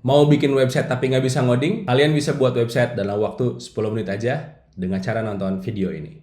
Mau bikin website tapi nggak bisa ngoding? Kalian bisa buat website dalam waktu 10 menit aja dengan cara nonton video ini.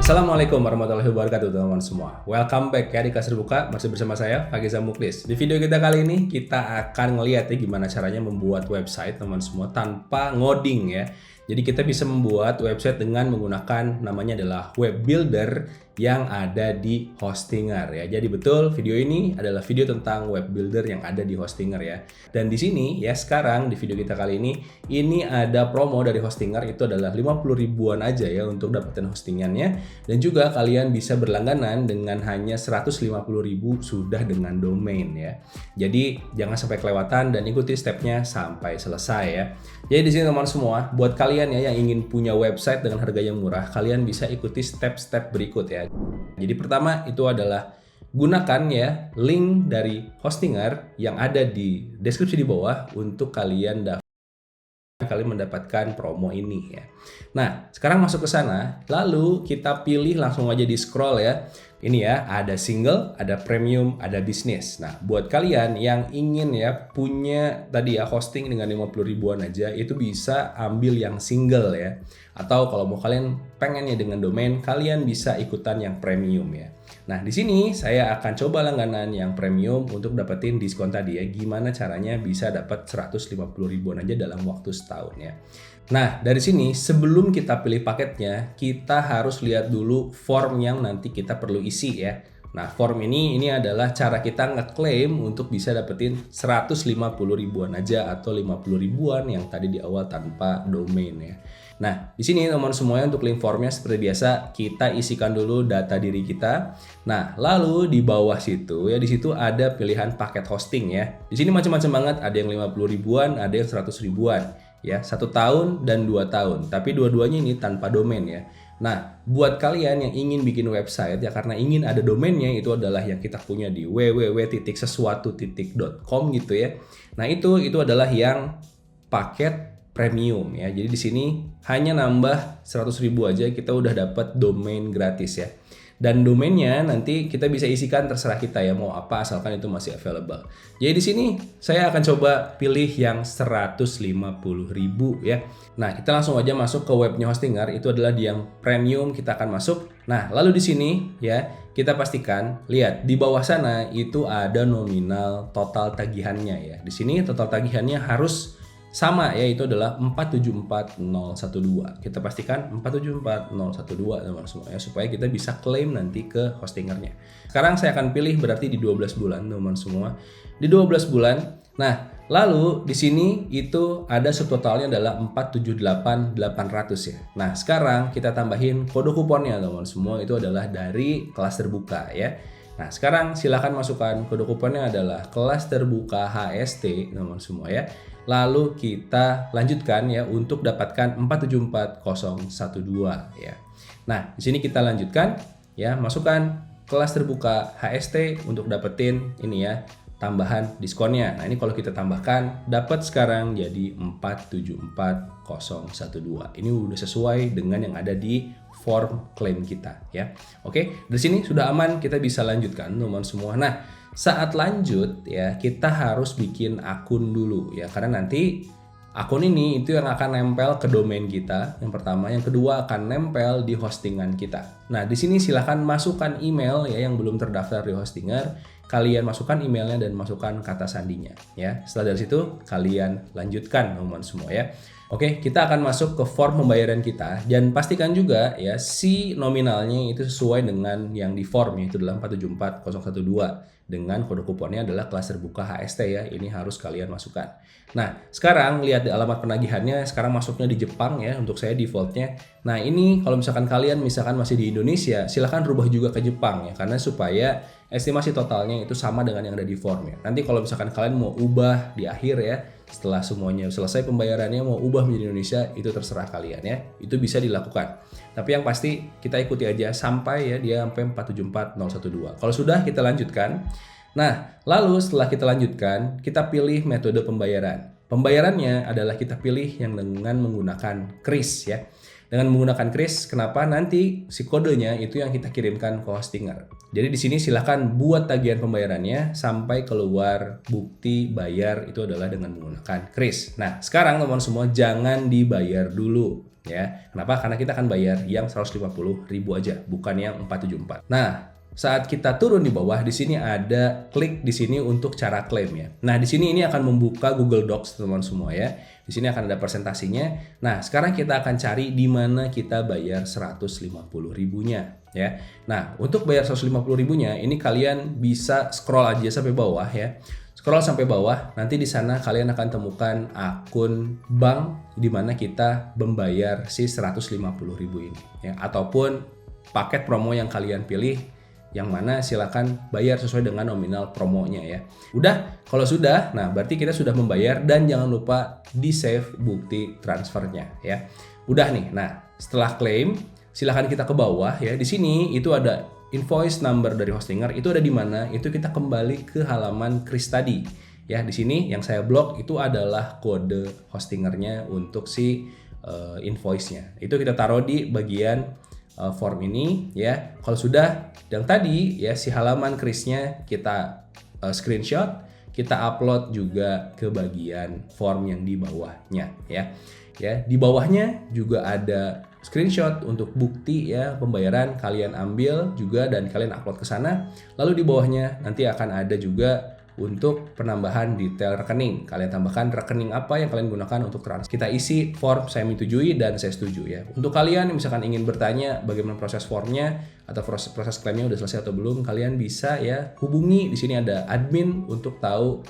Assalamualaikum warahmatullahi wabarakatuh teman-teman semua. Welcome back ya di Kelas Terbuka, masih bersama saya Fagiza Muklis. Di video kita kali ini kita akan ngeliat ya gimana caranya membuat website teman-teman semua tanpa ngoding ya. Jadi kita bisa membuat website dengan menggunakan namanya adalah web builder yang ada di Hostinger ya. Jadi betul video ini adalah video tentang web builder yang ada di Hostinger ya. Dan di sini ya sekarang di video kita kali ini ada promo dari Hostinger, itu adalah 50 ribuan aja ya untuk dapetin hostingannya. Dan juga kalian bisa berlangganan dengan hanya 150 ribu sudah dengan domain ya. Jadi jangan sampai kelewatan dan ikuti stepnya sampai selesai ya. Jadi di sini teman semua, buat kalian ya yang ingin punya website dengan harga yang murah, kalian bisa ikuti step-step berikut ya. Jadi pertama itu adalah gunakan ya link dari Hostinger yang ada di deskripsi di bawah untuk kalian mendapatkan promo ini ya. Nah, sekarang masuk ke sana, lalu kita pilih langsung aja di scroll ya. Ini ya, ada single, ada premium, ada bisnis. Nah, buat kalian yang ingin ya punya tadi ya hosting dengan 50 ribuan aja, itu bisa ambil yang single ya. Atau kalau mau kalian pengennya dengan domain, kalian bisa ikutan yang premium ya. Nah, di sini saya akan coba langganan yang premium untuk dapetin diskon tadi ya. Gimana caranya bisa dapat 150 ribuan aja dalam waktu setahun ya. Nah, dari sini sebelum kita pilih paketnya, kita harus lihat dulu form yang nanti kita perlu isi ya. Nah, form ini adalah cara kita ngeklaim untuk bisa dapetin 150 ribuan aja atau 50 ribuan yang tadi di awal tanpa domain ya. Nah, di sini teman-teman semuanya untuk link formnya seperti biasa kita isikan dulu data diri kita. Nah, lalu di bawah situ ya, di situ ada pilihan paket hosting ya. Di sini macam-macam banget, ada yang 50 ribuan, ada yang 100 ribuan ya, 1 tahun dan 2 tahun. Tapi dua-duanya ini tanpa domain ya. Nah, buat kalian yang ingin bikin website ya karena ingin ada domainnya, itu adalah yang kita punya di www.sesuatu.com gitu ya. Nah, itu adalah yang paket premium ya. Jadi di sini hanya nambah 100 ribu aja kita udah dapat domain gratis ya. Dan domainnya nanti kita bisa isikan terserah kita ya mau apa asalkan itu masih available. Jadi di sini saya akan coba pilih yang 150 ribu ya. Nah, kita langsung aja masuk ke webnya Hostinger, itu adalah di yang premium kita akan masuk. Nah, lalu di sini ya kita pastikan lihat di bawah sana itu ada nominal total tagihannya ya. Di sini total tagihannya harus sama ya, itu adalah 474012. Kita pastikan 474012 teman-teman semua ya, supaya kita bisa klaim nanti ke Hostingernya. Sekarang saya akan pilih berarti di 12 bulan teman-teman semua. Di 12 bulan. Nah, lalu di sini itu ada subtotalnya adalah 478800 ya. Nah, sekarang kita tambahin kode kuponnya teman-teman semua, itu adalah dari Kelas Terbuka ya. Nah, sekarang silakan masukkan kode kuponnya adalah Kelas Terbuka HST teman-teman semua ya. Lalu kita lanjutkan ya untuk dapatkan 474012 ya. Nah, di sini kita lanjutkan ya, masukkan Kelas Terbuka HST untuk dapetin ini ya tambahan diskonnya. Nah, ini kalau kita tambahkan dapat sekarang jadi 474012. Ini udah sesuai dengan yang ada di form klaim kita ya. Oke, dari sini sudah aman, kita bisa lanjutkan teman-teman semua. Nah, saat lanjut ya kita harus bikin akun dulu ya, karena nanti akun ini itu yang akan nempel ke domain kita yang pertama, yang kedua akan nempel di hostingan kita. Nah, di sini silahkan masukkan email ya yang belum terdaftar di Hostinger, kalian masukkan emailnya dan masukkan kata sandinya ya. Setelah dari situ kalian lanjutkan teman-teman semua ya. Oke, kita akan masuk ke form pembayaran kita dan pastikan juga ya si nominalnya itu sesuai dengan yang di form, yaitu adalah 474012 dengan kode kuponnya adalah Kelas Terbuka HST ya. Ini harus kalian masukkan. Nah, sekarang lihat di alamat penagihannya, sekarang masuknya di Jepang ya, untuk saya defaultnya. Nah, ini kalau misalkan kalian masih di Indonesia, silahkan rubah juga ke Jepang ya, karena supaya estimasi totalnya itu sama dengan yang ada di form ya. Nanti kalau misalkan kalian mau ubah di akhir ya, setelah semuanya selesai pembayarannya mau ubah menjadi Indonesia, itu terserah kalian ya. Itu bisa dilakukan. Tapi yang pasti kita ikuti aja sampai ya dia sampai 474012. Kalau sudah kita lanjutkan. Nah, lalu setelah kita lanjutkan, kita pilih metode pembayaran. Pembayarannya adalah kita pilih yang dengan menggunakan kris ya. Dengan menggunakan Kris, kenapa? Nanti si kodenya itu yang kita kirimkan ke Hostinger. Jadi di sini silahkan buat tagihan pembayarannya sampai keluar bukti bayar itu adalah dengan menggunakan Kris. Nah, sekarang teman-teman semua jangan dibayar dulu ya. Kenapa? Karena kita akan bayar yang 150.000 aja, bukan yang 474. Nah, saat kita turun di bawah, di sini ada klik di sini untuk cara klaim ya. Nah, di sini ini akan membuka Google Docs teman-teman semua ya. Di sini akan ada presentasinya. Nah, sekarang kita akan cari di mana kita bayar 150.000-nya ya. Nah, untuk bayar 150.000-nya ini kalian bisa scroll aja sampai bawah ya. Scroll sampai bawah, nanti di sana kalian akan temukan akun bank di mana kita membayar si 150.000 ini ya, ataupun paket promo yang kalian pilih, yang mana silakan bayar sesuai dengan nominal promonya ya. Udah, kalau sudah, nah berarti kita sudah membayar dan jangan lupa di save bukti transfernya ya. Udah nih, nah setelah klaim silakan kita ke bawah ya. Di sini itu ada invoice number dari Hostinger, itu ada di mana? Itu kita kembali ke halaman Kris tadi ya. Di sini yang saya blok itu adalah kode Hostingernya untuk si invoice-nya. Itu kita taruh di bagian form ini ya. Kalau sudah yang tadi ya si halaman Krisnya kita screenshot, kita upload juga ke bagian form yang di bawahnya ya. Ya, di bawahnya juga ada screenshot untuk bukti ya pembayaran, kalian ambil juga dan kalian upload ke sana. Lalu di bawahnya nanti akan ada juga untuk penambahan detail rekening. Kalian tambahkan rekening apa yang kalian gunakan untuk transfer. Kita isi form saya menyetujui dan saya setuju ya. Untuk kalian yang misalkan ingin bertanya bagaimana proses formnya atau proses klaimnya udah selesai atau belum, kalian bisa ya hubungi, di sini ada admin untuk tahu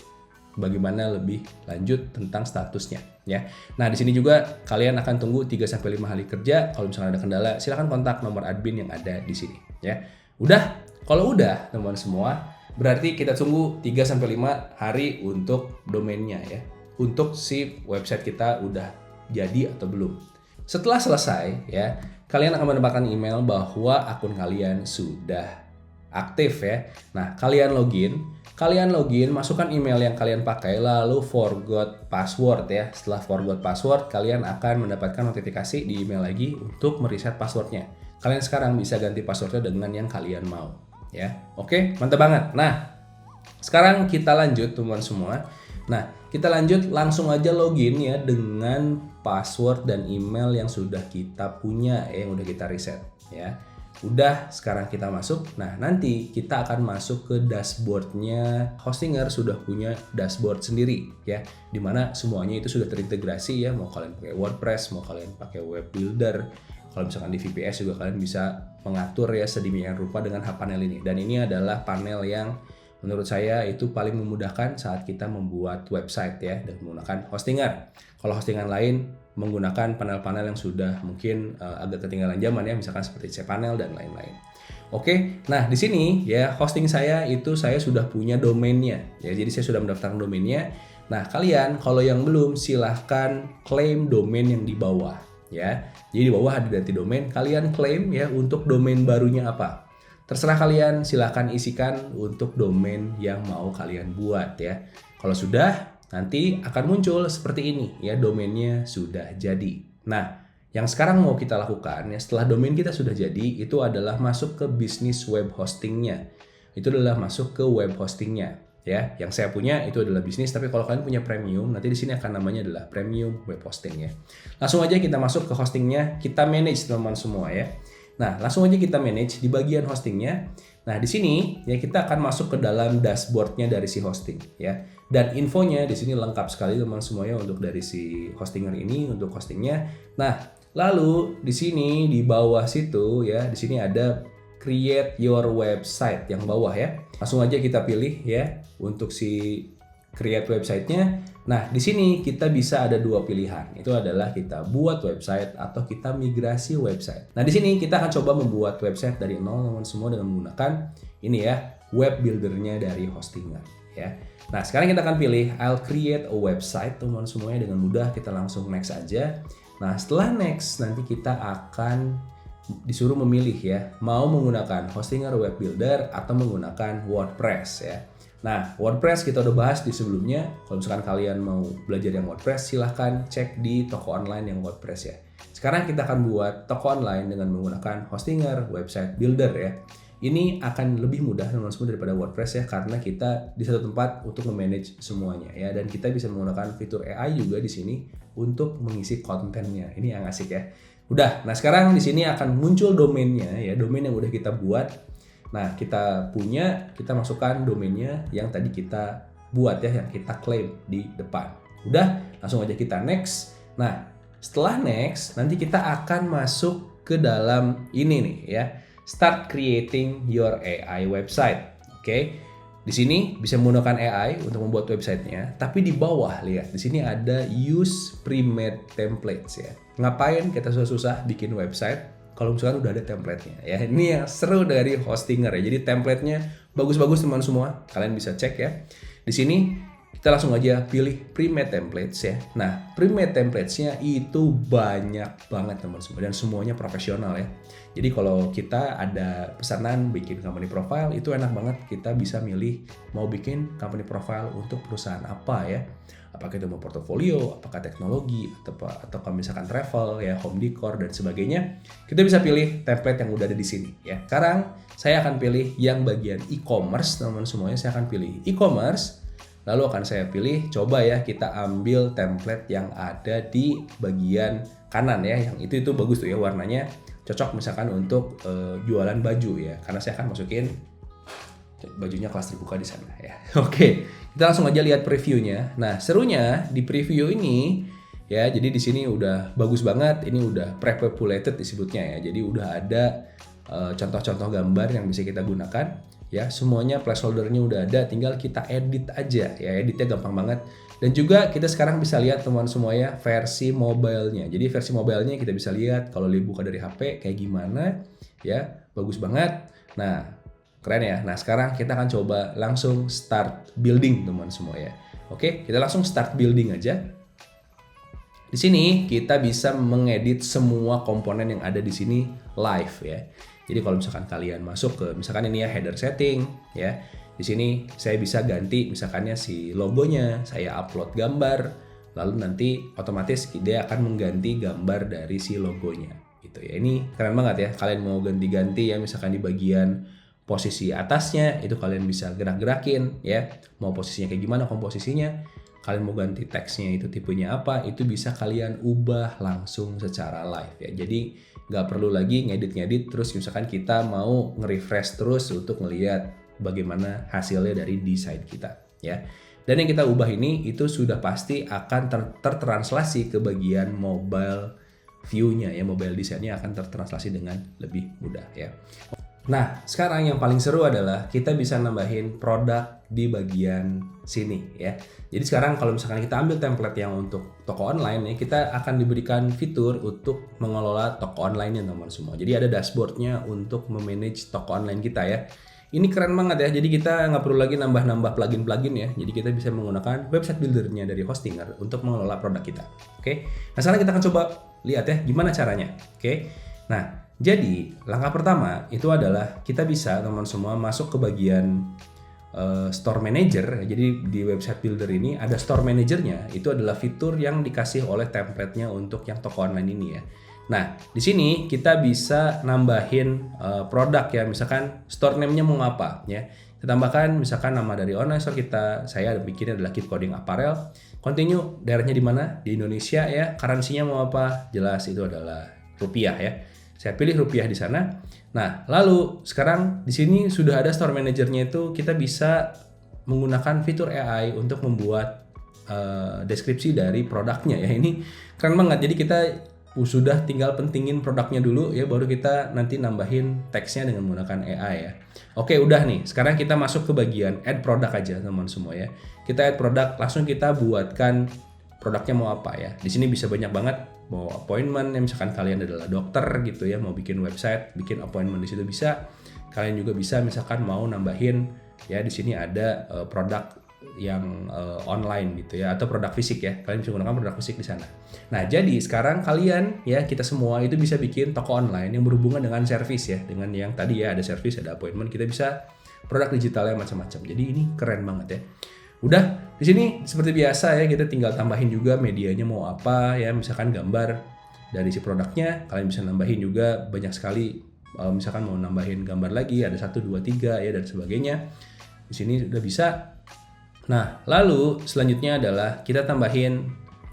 bagaimana lebih lanjut tentang statusnya ya. Nah, di sini juga kalian akan tunggu 3 sampai 5 hari kerja. Kalau misalkan ada kendala, silakan kontak nomor admin yang ada di sini ya. Udah? Kalau udah, teman-teman semua, berarti kita tunggu 3-5 hari untuk domainnya ya. Untuk si website kita udah jadi atau belum. Setelah selesai ya, kalian akan mendapatkan email bahwa akun kalian sudah aktif ya. Nah, kalian login, masukkan email yang kalian pakai, lalu forgot password ya. Setelah forgot password, kalian akan mendapatkan notifikasi di email lagi untuk mereset passwordnya. Kalian sekarang bisa ganti passwordnya dengan yang kalian mau. Ya, oke, mantap banget. Nah, sekarang kita lanjut teman-teman semua. Nah, kita lanjut langsung aja login ya dengan password dan email yang sudah kita punya, yang udah kita reset ya. Udah, sekarang kita masuk. Nah, nanti kita akan masuk ke dashboardnya. Hostinger sudah punya dashboard sendiri ya, dimana semuanya itu sudah terintegrasi ya. Mau kalian pakai WordPress, mau kalian pakai web builder, kalau misalkan di VPS juga kalian bisa mengatur ya sedemikian rupa dengan panel ini. Dan ini adalah panel yang menurut saya itu paling memudahkan saat kita membuat website ya dengan menggunakan Hostinger. Kalau hostingan lain menggunakan panel-panel yang sudah mungkin agak ketinggalan zaman ya, misalkan seperti cPanel dan lain-lain. Oke, nah di sini ya hosting saya itu saya sudah punya domainnya ya, jadi saya sudah mendaftarkan domainnya. Nah, kalian kalau yang belum silahkan klaim domain yang di bawah ya. Jadi di bawah ada data domain, kalian klaim ya untuk domain barunya apa. Terserah kalian, silahkan isikan untuk domain yang mau kalian buat ya. Kalau sudah, nanti akan muncul seperti ini ya, domainnya sudah jadi. Nah, yang sekarang mau kita lakukan ya setelah domain kita sudah jadi, itu adalah masuk ke bisnis web hostingnya. Itu adalah masuk ke web hostingnya. Ya, yang saya punya itu adalah bisnis, tapi kalau kalian punya premium, nanti di sini akan namanya adalah premium web hosting ya. Langsung aja kita masuk ke hostingnya, kita manage teman-teman semua ya. Nah, langsung aja kita manage di bagian hostingnya. Nah, di sini ya kita akan masuk ke dalam dashboardnya dari si hosting ya. Dan infonya di sini lengkap sekali teman semuanya untuk dari si Hostinger ini untuk hostingnya. Nah, lalu di sini di bawah situ ya, di sini ada create your website yang bawah ya. Langsung aja kita pilih ya untuk si create website-nya. Nah, di sini kita bisa ada dua pilihan. Itu adalah kita buat website atau kita migrasi website. Nah, di sini kita akan coba membuat website dari nol teman semua dengan menggunakan ini ya, web builder-nya dari Hostinger ya. Nah, sekarang kita akan pilih I'll create a website teman semuanya, dengan mudah kita langsung next aja. Nah, setelah next nanti kita akan disuruh memilih ya, mau menggunakan Hostinger Web Builder atau menggunakan WordPress ya. Nah, WordPress kita udah bahas di sebelumnya. Kalau misalkan kalian mau belajar yang WordPress, silahkan cek di toko online yang WordPress ya. sekarang kita akan buat toko online dengan menggunakan Hostinger, website builder ya. Ini akan lebih mudah teman-teman semua daripada WordPress ya, karena kita di satu tempat untuk memanage semuanya ya, dan kita bisa menggunakan fitur AI juga di sini untuk mengisi kontennya. Ini yang asik ya. Udah, nah sekarang di sini akan muncul domainnya ya, domain yang udah kita buat. Nah, kita masukkan domainnya yang tadi kita buat ya, yang kita klaim di depan. Udah, langsung aja kita next. Nah, setelah next, nanti kita akan masuk ke dalam ini nih ya. Start creating your AI website. Oke. Di sini bisa menggunakan AI untuk membuat websitenya, tapi di bawah lihat di sini ada use pre-made templates ya. Ngapain kita susah-susah bikin website kalau misalkan udah ada template-nya ya. Ini yang seru dari Hostinger ya. Jadi template-nya bagus-bagus teman semua. Kalian bisa cek ya. Di sini kita langsung aja pilih pre-made templates ya. Nah, pre-made templates-nya itu banyak banget teman semua dan semuanya profesional ya. Jadi kalau kita ada pesanan bikin company profile, itu enak banget, kita bisa milih mau bikin company profile untuk perusahaan apa ya. Apakah itu mau portofolio, apakah teknologi, atau kalau misalkan travel ya, home decor dan sebagainya. Kita bisa pilih template yang udah ada di sini ya. Sekarang saya akan pilih yang bagian e-commerce teman-teman semuanya. Saya akan pilih e-commerce. Lalu akan saya pilih, coba ya kita ambil template yang ada di bagian kanan ya, yang itu bagus tuh ya warnanya, cocok misalkan untuk jualan baju ya, karena saya akan masukin bajunya kelas terbuka di sana ya. Oke, kita langsung aja lihat previewnya. Nah, serunya di preview ini ya, jadi di sini udah bagus banget, ini udah pre-populated disebutnya ya, jadi udah ada contoh-contoh gambar yang bisa kita gunakan. Ya, semuanya placeholder-nya udah ada, tinggal kita edit aja ya, editnya gampang banget. Dan juga kita sekarang bisa lihat teman semuanya versi mobile-nya. Jadi versi mobile-nya kita bisa lihat kalau dibuka dari HP kayak gimana ya, bagus banget. Nah, keren ya. Nah, sekarang kita akan coba langsung start building teman semua ya. Oke, kita langsung start building aja. Di sini kita bisa mengedit semua komponen yang ada di sini live ya. Jadi kalau misalkan kalian masuk ke misalkan ini ya header setting ya. Di sini saya bisa ganti misalkannya si logonya, saya upload gambar, lalu nanti otomatis dia akan mengganti gambar dari si logonya gitu ya. Ini keren banget ya. Kalian mau ganti-ganti ya, misalkan di bagian posisi atasnya itu kalian bisa gerak-gerakin ya. Mau posisinya kayak gimana komposisinya. Kalian mau ganti teksnya itu tipenya apa, itu bisa kalian ubah langsung secara live ya. Jadi nggak perlu lagi ngedit-ngedit terus misalkan kita mau nge-refresh terus untuk ngelihat bagaimana hasilnya dari desain kita ya. Dan yang kita ubah ini itu sudah pasti akan tertranslasi ke bagian mobile view-nya ya, mobile desainnya akan tertranslasi dengan lebih mudah ya. Nah, sekarang yang paling seru adalah kita bisa nambahin produk di bagian sini ya. Jadi sekarang kalau misalkan kita ambil template yang untuk toko online ya, kita akan diberikan fitur untuk mengelola toko online-nya teman-teman semua. Jadi ada dashboard-nya untuk memanage toko online kita ya. Ini keren banget ya, jadi kita nggak perlu lagi nambah-nambah plugin-plugin ya. Jadi kita bisa menggunakan website builder-nya dari Hostinger untuk mengelola produk kita. Oke, nah sekarang kita akan coba lihat ya gimana caranya. Oke, nah jadi langkah pertama itu adalah kita bisa teman semua masuk ke bagian Store Manager. Jadi di website builder ini ada Store Manager-nya. Itu adalah fitur yang dikasih oleh template-nya untuk yang toko online ini ya. Nah, di sini kita bisa nambahin produk ya. Misalkan store name-nya mau apa ya. Kita tambahkan misalkan nama dari online store kita. Saya bikinnya adalah Keep Coding Apparel. Continue, daerahnya di mana? Di Indonesia ya. Currency-nya mau apa? Jelas itu adalah rupiah ya. Saya pilih rupiah di sana. Nah, lalu sekarang di sini sudah ada store manager-nya, itu kita bisa menggunakan fitur AI untuk membuat deskripsi dari produknya ya. Ini keren banget. Jadi kita sudah tinggal pentingin produknya dulu ya, baru kita nanti nambahin teksnya dengan menggunakan AI ya. Oke, udah nih. Sekarang kita masuk ke bagian add product aja teman semua ya. Kita add product, langsung kita buatkan produknya mau apa ya. Di sini bisa banyak banget, mau appointment ya, misalkan kalian adalah dokter gitu ya, mau bikin website, bikin appointment di situ bisa. Kalian juga bisa misalkan mau nambahin ya, di sini ada produk yang online gitu ya, atau produk fisik ya. Kalian bisa menggunakan produk fisik di sana. Nah, jadi sekarang kalian ya, kita semua itu bisa bikin toko online yang berhubungan dengan service ya, dengan yang tadi ya, ada service, ada appointment, kita bisa produk digitalnya macam-macam. Jadi ini keren banget ya. Udah, di sini seperti biasa ya, kita tinggal tambahin juga medianya mau apa ya, misalkan gambar dari si produknya. Kalian bisa nambahin juga banyak sekali, misalkan mau nambahin gambar lagi, ada 1, 2, 3 ya dan sebagainya. Di sini udah bisa. Nah, lalu selanjutnya adalah kita tambahin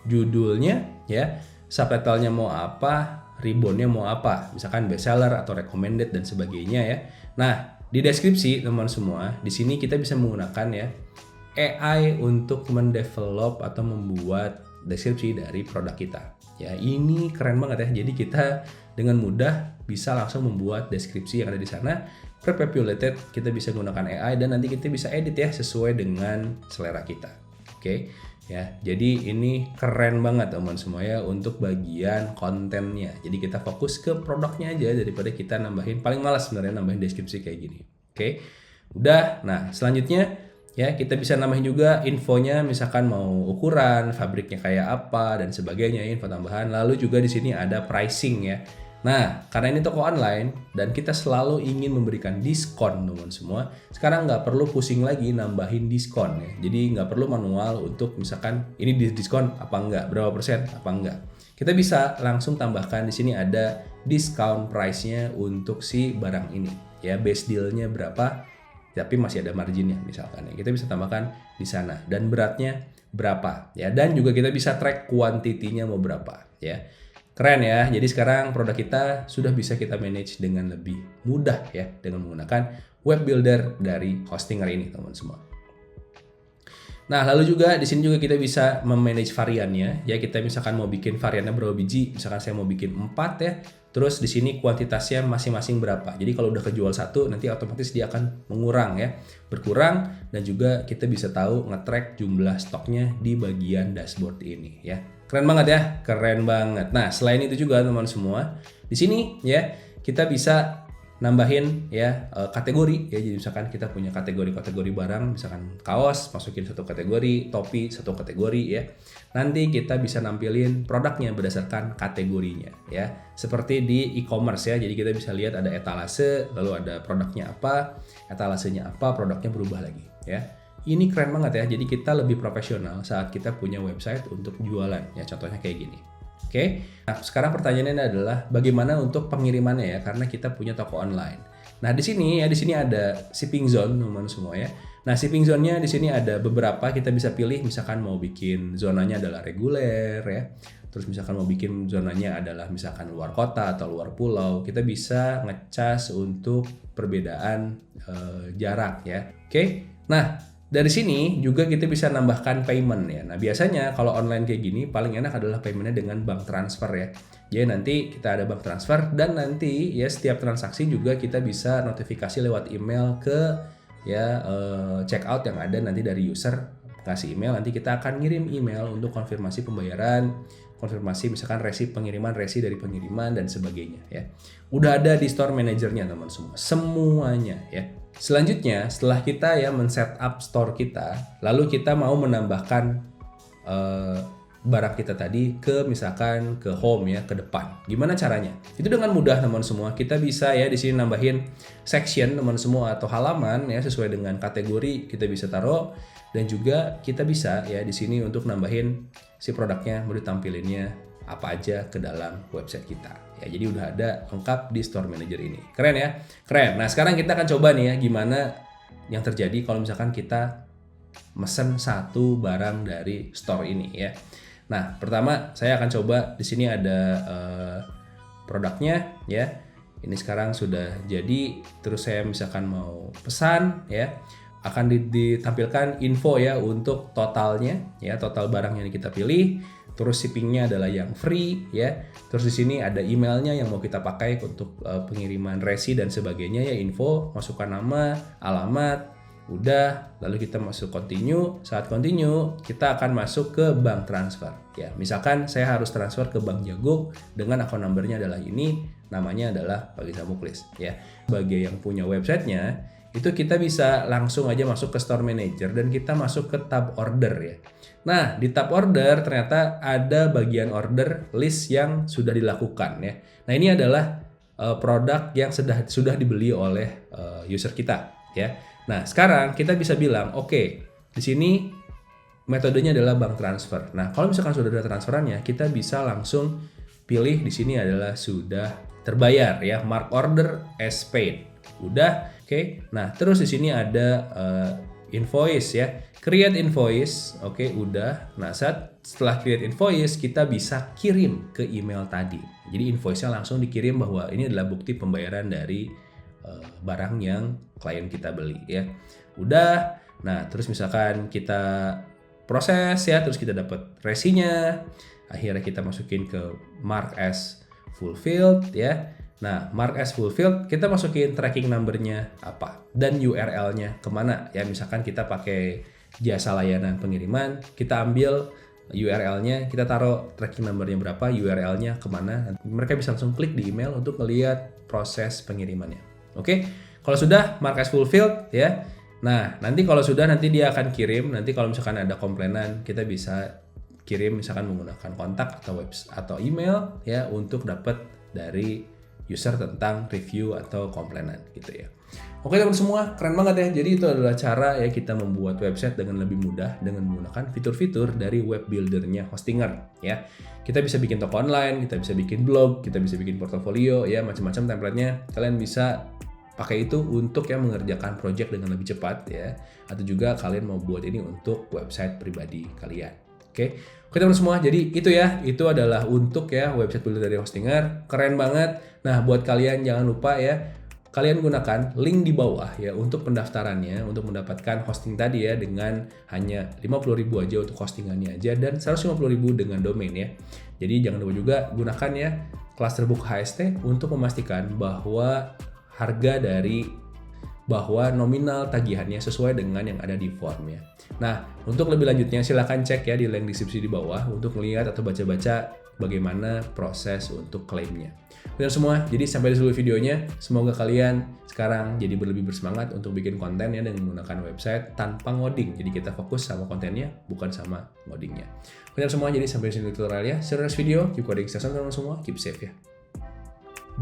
judulnya ya, subtitle-nya mau apa, ribbon-nya mau apa, misalkan bestseller atau recommended dan sebagainya ya. Nah, di deskripsi teman semua, di sini kita bisa menggunakan ya AI untuk mendevelop atau membuat deskripsi dari produk kita. Ya, ini keren banget ya. Jadi kita dengan mudah bisa langsung membuat deskripsi yang ada di sana pre-populated. Kita bisa gunakan AI dan nanti kita bisa edit ya sesuai dengan selera kita. Oke. Ya, jadi ini keren banget teman semua ya untuk bagian kontennya. Jadi kita fokus ke produknya aja daripada kita nambahin, paling malas sebenarnya nambahin deskripsi kayak gini. Oke. Udah. Nah, selanjutnya ya kita bisa nambahin juga infonya, misalkan mau ukuran, fabriknya kayak apa dan sebagainya, info tambahan. Lalu juga di sini ada pricing ya. Nah, karena ini toko online dan kita selalu ingin memberikan diskon teman semua, sekarang nggak perlu pusing lagi nambahin diskon ya. Jadi nggak perlu manual untuk misalkan ini diskon apa enggak, berapa persen apa enggak. Kita bisa langsung tambahkan di sini ada discount price-nya untuk si barang ini ya, base deal-nya berapa, tapi masih ada marginnya misalkan ya. Kita bisa tambahkan di sana dan beratnya berapa ya, dan juga kita bisa track kuantitinya mau berapa ya. Keren ya. Jadi sekarang produk kita sudah bisa kita manage dengan lebih mudah ya dengan menggunakan web builder dari Hostinger ini teman semua. Nah, lalu juga di sini juga kita bisa memanage variannya ya. Kita misalkan mau bikin variannya berapa biji, misalkan saya mau bikin 4 ya. Terus di sini kuantitasnya masing-masing berapa. Jadi kalau udah kejual 1 nanti otomatis dia akan mengurang ya, berkurang, dan juga kita bisa tahu nge-track jumlah stoknya di bagian dashboard ini ya. Keren banget ya, keren banget. Nah, selain itu juga teman semua, di sini ya kita bisa nambahin ya kategori ya. Jadi misalkan kita punya kategori-kategori barang, misalkan kaos masukin satu kategori, topi satu kategori ya. Nanti kita bisa nampilin produknya berdasarkan kategorinya ya. Seperti di e-commerce ya. Jadi kita bisa lihat ada etalase, lalu ada produknya apa, etalasenya apa, produknya berubah lagi ya. Ini keren banget ya. Jadi kita lebih profesional saat kita punya website untuk jualan ya. Contohnya kayak gini. Oke, nah sekarang pertanyaannya adalah bagaimana untuk pengirimannya ya, karena kita punya toko online. Nah di sini ada shipping zone teman semua ya. Nah shipping zone-nya di sini ada beberapa, kita bisa pilih misalkan mau bikin zonanya adalah reguler ya. Terus misalkan mau bikin zonanya adalah misalkan luar kota atau luar pulau, kita bisa ngecas untuk perbedaan jarak ya. Oke, nah dari sini juga kita bisa nambahkan payment ya. Nah biasanya kalau online kayak gini paling enak adalah paymentnya dengan bank transfer ya. Jadi nanti kita ada bank transfer dan nanti ya setiap transaksi juga kita bisa notifikasi lewat email ke ya checkout yang ada nanti dari user kasih email. Nanti kita akan ngirim email untuk konfirmasi pembayaran, konfirmasi misalkan resi pengiriman, resi dari pengiriman dan sebagainya ya. Udah ada di store manajernya teman semua, semuanya ya. Selanjutnya setelah kita ya men-setup store kita, lalu kita mau menambahkan barang kita tadi ke misalkan ke home ya, ke depan. Gimana caranya? Itu dengan mudah teman semua. Kita bisa ya di sini nambahin section teman semua atau halaman ya sesuai dengan kategori kita bisa taruh, dan juga kita bisa ya di sini untuk nambahin si produknya mau ditampilinnya apa aja ke dalam website kita. Ya, jadi udah ada lengkap di Store Manager ini. Keren ya? Keren. Nah, sekarang kita akan coba nih ya gimana yang terjadi kalau misalkan kita mesen satu barang dari store ini ya. Nah, pertama saya akan coba di sini ada produknya ya. Ini sekarang sudah jadi. Terus saya misalkan mau pesan ya, akan ditampilkan info ya untuk totalnya ya, total barang yang kita pilih. Terus shippingnya adalah yang free ya. Terus di sini ada emailnya yang mau kita pakai untuk pengiriman resi dan sebagainya ya, info, masukkan nama, alamat, udah. Lalu kita masuk continue. Saat continue kita akan masuk ke bank transfer ya. Misalkan saya harus transfer ke Bank Jago dengan akun numbernya adalah ini, namanya adalah Pak Giza Muklis ya. Sebagai yang punya websitenya itu kita bisa langsung aja masuk ke Store Manager dan kita masuk ke tab order ya. Nah, di tab order ternyata ada bagian order list yang sudah dilakukan ya. Nah, ini adalah produk yang sudah dibeli oleh user kita ya. Nah, sekarang kita bisa bilang, oke, di sini metodenya adalah bank transfer. Nah, kalau misalkan sudah ada transferannya, kita bisa langsung pilih di sini adalah sudah terbayar ya, mark order as paid. Udah, oke. Nah, terus di sini ada invoice ya. Create invoice, oke, udah. Nah, setelah create invoice, kita bisa kirim ke email tadi. Jadi invoice-nya langsung dikirim bahwa ini adalah bukti pembayaran dari barang yang klien kita beli ya. Udah. Nah, terus misalkan kita proses ya, terus kita dapat resinya. Akhirnya kita masukin ke mark as fulfilled ya. Nah, mark as fulfilled, kita masukin tracking number-nya apa dan URL-nya kemana ya. Misalkan kita pakai jasa layanan pengiriman, kita ambil URL-nya, kita taruh tracking number-nya berapa, URL-nya kemana. Mereka bisa langsung klik di email untuk melihat proses pengirimannya. Oke, kalau sudah mark as fulfilled ya. Nah, nanti kalau sudah, nanti dia akan kirim. Nanti kalau misalkan ada komplainan, kita bisa kirim misalkan menggunakan kontak atau atau email ya untuk dapat dari user tentang review atau komplainan gitu ya. Oke teman semua, keren banget ya. Jadi itu adalah cara ya kita membuat website dengan lebih mudah dengan menggunakan fitur-fitur dari web buildernya Hostinger ya. Kita bisa bikin toko online, kita bisa bikin blog, kita bisa bikin portofolio ya, macam-macam template-nya. Kalian bisa pakai itu untuk yang mengerjakan project dengan lebih cepat ya. Atau juga kalian mau buat ini untuk website pribadi kalian. Oke teman semua, jadi itu ya, itu adalah untuk ya website builder dari Hostinger, keren banget. Nah, buat kalian jangan lupa ya, kalian gunakan link di bawah ya untuk pendaftarannya, untuk mendapatkan hosting tadi ya, dengan hanya 50.000 aja untuk hostingannya aja dan 150.000 dengan domain ya. Jadi jangan lupa juga gunakan ya Clusterbook HST untuk memastikan bahwa bahwa nominal tagihannya sesuai dengan yang ada di formnya. Nah, untuk lebih lanjutnya silahkan cek ya di link deskripsi di bawah untuk melihat atau baca-baca bagaimana proses untuk klaimnya. Benar semua, jadi sampai di seluruh videonya. Semoga kalian sekarang jadi lebih bersemangat untuk bikin konten ya dengan menggunakan website tanpa ngoding. Jadi kita fokus sama kontennya, bukan sama ngodingnya. Benar semua, jadi sampai di sini tutorialnya. See you next video, keep coding session teman-teman semua, keep safe ya.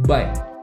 Bye!